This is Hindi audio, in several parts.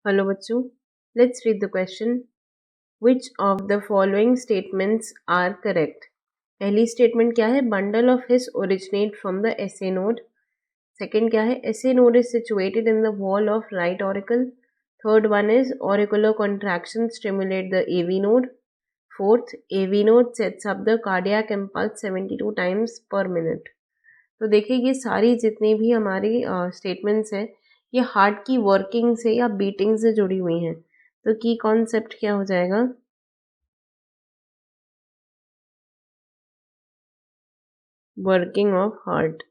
हेलो बच्चों, let's read the question. Which of the following statements are correct? पहली स्टेटमेंट क्या है? Bundle of His originate from the SA node. Second क्या है? SA node is situated in the wall of right auricle. Third one is auricular contraction stimulate the AV node. Fourth, AV node sets up the cardiac impulse 72 times per minute. तो देखिए, ये सारी जितनी भी हमारी स्टेटमेंट्स हैं, ये हार्ट की वर्किंग से या बीटिंग से जुड़ी हुई हैं. तो की कॉन्सेप्ट क्या हो जाएगा? Working of heart.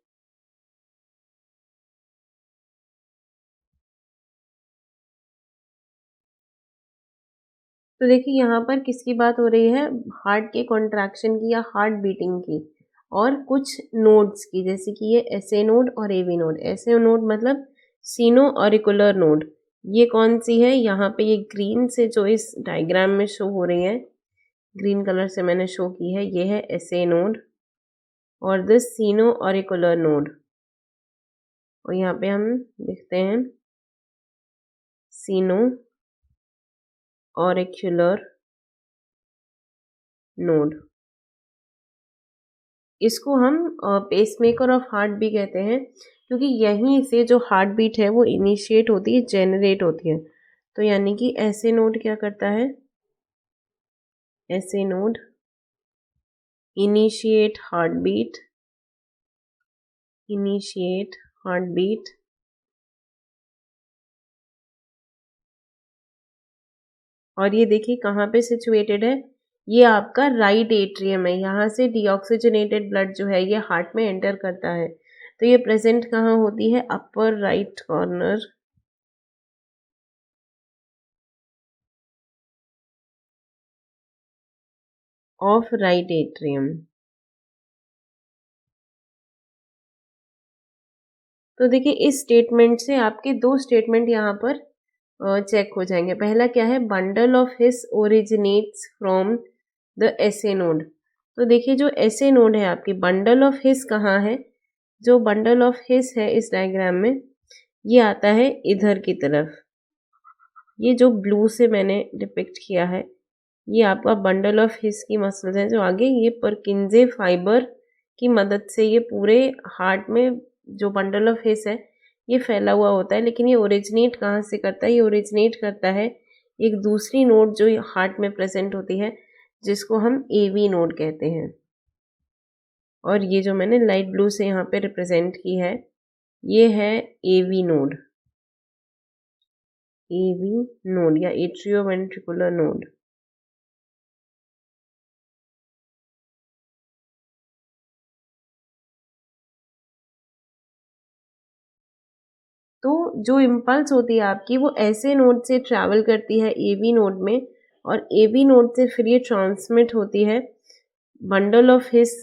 तो देखिए, यहाँ पर किसकी बात हो रही है? हार्ट के कॉन्ट्रैक्शन की या हार्ट बीटिंग की, और कुछ नोड्स की, जैसे कि ये एसे नोड और एवी नोड. एसे नोड मतलब सीनो ऑरिकुलर नोड. ये कौन सी है? यहाँ पे ये ग्रीन से जो इस डायग्राम में शो हो रही है, ग्रीन कलर से मैंने शो की है, ये है एसे नोड और दिस सीनो ऑरिकुलर नोड. और यहाँ पे हम लिखते हैं सीनो ऑरिकुलर नोड. इसको हम पेसमेकर ऑफ हार्ट भी कहते हैं, क्योंकि यहीं से जो हार्ट बीट है वो इनिशिएट होती है, जेनरेट होती है. तो यानी कि ऐसे नोड क्या करता है? ऐसे node initiate heartbeat, initiate heartbeat. और ये देखिए कहाँ पे सिचुएटेड है? ये आपका राइट एट्रियम है. यहाँ से डीऑक्सीजनेटेड ब्लड जो है ये हार्ट में एंटर करता है. तो ये प्रेजेंट कहाँ होती है? Upper right corner of right atrium. तो देखिए, इस स्टेटमेंट से आपके दो स्टेटमेंट यहाँ पर चेक हो जाएंगे. पहला क्या है? Bundle of his originates from the SA node. तो देखिए, जो एसे नोड है आपकी, बंडल ऑफ हिस कहाँ है? जो बंडल ऑफ हिस है इस डायग्राम में, ये आता है इधर की तरफ. ये जो ब्लू से मैंने डिपिक्ट किया है, ये आपका बंडल ऑफ हिस की मसल्स हैं जो आगे ये परकिंजे फाइबर की मदद से ये पूरे हार्ट में जो बंडल ऑफ हिस है ये फैला हुआ होता है. लेकिन ये ओरिजिनेट कहाँ से करता है? ये ओरिजिनेट करता है एक दूसरी नोड जो हार्ट में प्रेजेंट होती है, जिसको हम एवी नोड कहते हैं. और ये जो मैंने लाइट ब्लू से यहाँ पे रिप्रेजेंट की है, ये है एवी नोड. एवी नोड या एट्रियोवेंट्रिकुलर नोड. तो जो इम्पल्स होती है आपकी, वो ऐसे नोड से ट्रैवल करती है एवी नोड में, और एवी नोड से फिर ये ट्रांसमिट होती है बंडल ऑफ हिस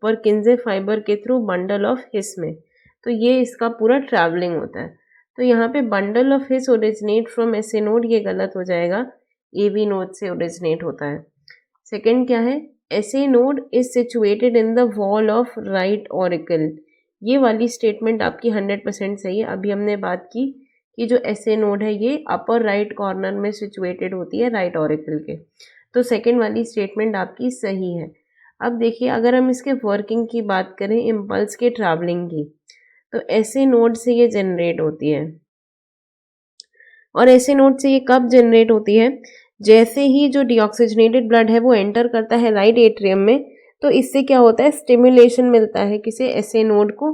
पर किन्जे फाइबर के थ्रू बंडल ऑफ हिस में. तो ये इसका पूरा ट्रैवलिंग होता है. तो यहाँ पे bundle of His originate from essay node, ये गलत हो जाएगा. एवी नोड से ओरिजिनेट होता है. सेकेंड क्या है? SA node is situated in the wall of right auricle. ये वाली स्टेटमेंट आपकी 100% सही है. अभी हमने बात की कि जो एसे नोड है ये अपर राइट कॉर्नर में सिचुएटेड होती है राइट ऑरिकल के. तो सेकेंड वाली स्टेटमेंट आपकी सही है. अब देखिए, अगर हम इसके वर्किंग की बात करें, इम्पल्स के ट्रैवलिंग की, तो ऐसे नोड से ये जनरेट होती है. और ऐसे नोड से ये कब जनरेट होती है? जैसे ही जो डीऑक्सीजनेटेड ब्लड है वो एंटर करता है राइट एट्रियम में, तो इससे क्या होता है? स्टिमुलेशन मिलता है किसे? ऐसे नोड को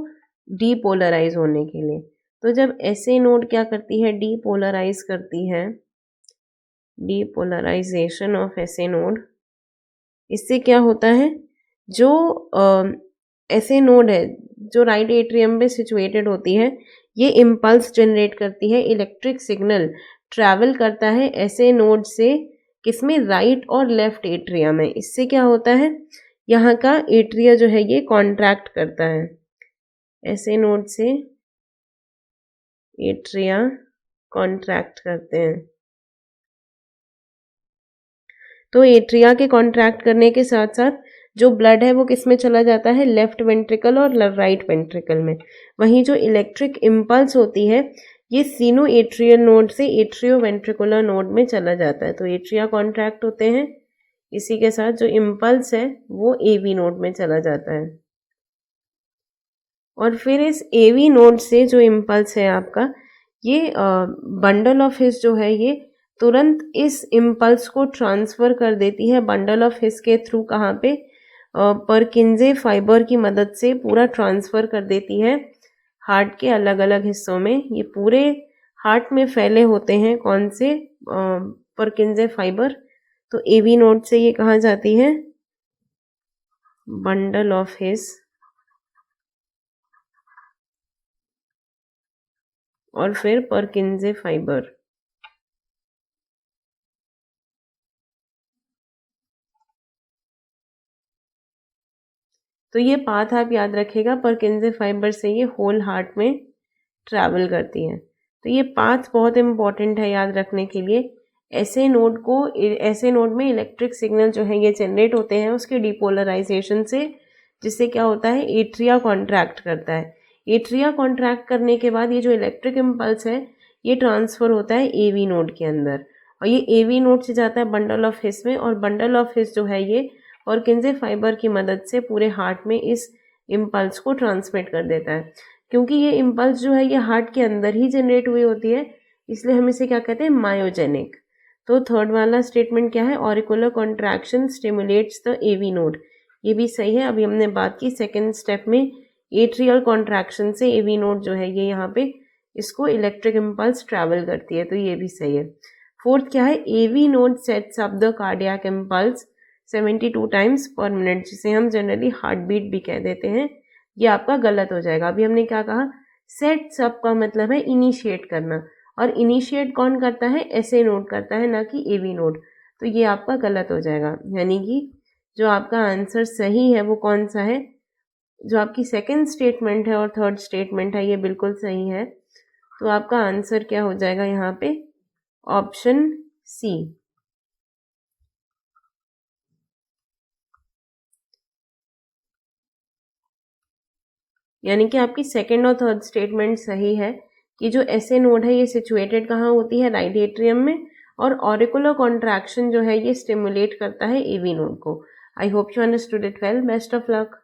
डीपोलराइज होने के लिए. तो जब ऐसे नोड क्या करती है? डीपोलराइज करती है, डीपोलराइजेशन ऑफ ऐसे नोड. इससे क्या होता है? जो ऐसे नोड है जो राइट एट्रियम में सिचुएटेड होती है, ये इम्पल्स जनरेट करती है, इलेक्ट्रिक सिग्नल ट्रैवल करता है ऐसे नोड से, किसमें? राइट और लेफ्ट एट्रिया में. इससे क्या होता है? यहाँ का एट्रिया जो है ये कॉन्ट्रैक्ट करता है. ऐसे नोड से एट्रिया कॉन्ट्रैक्ट करते हैं. तो एट्रिया के कॉन्ट्रैक्ट करने के साथ साथ जो ब्लड है वो किस में चला जाता है? लेफ्ट वेंट्रिकल और राइट वेंट्रिकल में. वहीं जो इलेक्ट्रिक इम्पल्स होती है ये सीनो एट्रियल नोड से एट्रियो वेंट्रिकुलर नोड में चला जाता है, तो एट्रिया कॉन्ट्रैक्ट होते हैं, इसी के साथ जो इम्पल्स है वो एवी नोड में चला जाता है। और फिर इस एवी नोड से जो इम्पल्स है आपका, ये बंडल ऑफ हिस जो है ये तुरंत इस इम्पल्स को ट्रांसफर कर देती है बंडल ऑफ हिस के थ्रू, कहाँ पे, परकिंजे फाइबर की मदद से पूरा ट्रांसफर कर देती है हार्ट के अलग अलग हिस्सों में। ये पूरे हार्ट में फैले होते हैं कौन से, परकिंजे फाइबर। तो एवी नोड से ये कहाँ जाती है, बंडल ऑफ हिस, और फिर परकिंजे फाइबर। तो ये पाथ आप याद रखिएगा, परकिंजे फाइबर से ये होल हार्ट में ट्रैवल करती है। तो ये पाथ बहुत इंपॉर्टेंट है याद रखने के लिए। ऐसे नोड में इलेक्ट्रिक सिग्नल जो है ये जनरेट होते हैं उसके डिपोलराइजेशन से, जिससे क्या होता है, एट्रिया कॉन्ट्रैक्ट करता है। एट्रिया कॉन्ट्रैक्ट करने के बाद ये जो इलेक्ट्रिक इम्पल्स है ये ट्रांसफर होता है एवी नोड के अंदर, और ये एवी नोड से जाता है बंडल ऑफ हिस में, और बंडल ऑफ हिस जो है ये परकिंजे फाइबर की मदद से पूरे हार्ट में इस इम्पल्स को ट्रांसमिट कर देता है। क्योंकि ये इम्पल्स जो है ये हार्ट के अंदर ही जनरेट हुई होती है, इसलिए हम इसे क्या कहते हैं, मायोजेनिक। तो थर्ड वाला स्टेटमेंट क्या है, auricular contraction stimulates the AV node, ये भी सही है। अभी हमने बात की सेकेंड स्टेप में एट्रियल कॉन्ट्रैक्शन से एवी नोड जो है ये यहाँ पे इसको इलेक्ट्रिक इम्पल्स ट्रैवल करती है, तो ये भी सही है। फोर्थ क्या है, AV node sets up the cardiac impulse 72 times per minute, जिसे हम जनरली हार्ट बीट भी कह देते हैं। ये आपका गलत हो जाएगा। अभी हमने क्या कहा, सेट्स अप का मतलब है इनिशिएट करना, और इनिशिएट कौन करता है, एसए नोड करता है, ना कि एवी नोड। तो ये आपका गलत हो जाएगा, यानी कि जो आपका आंसर सही है वो कौन सा है, जो आपकी सेकंड स्टेटमेंट है और थर्ड स्टेटमेंट है ये बिल्कुल सही है। तो आपका आंसर क्या हो जाएगा यहाँ पे, ऑप्शन सी। यानी कि आपकी सेकंड और थर्ड स्टेटमेंट सही है कि जो एसए नोड है ये सिचुएटेड कहाँ होती है, राइट एट्रियम में, और ऑरिकुलर कॉन्ट्रैक्शन जो है ये स्टिमुलेट करता है एवी नोड को। I hope you understood it well. Best of luck.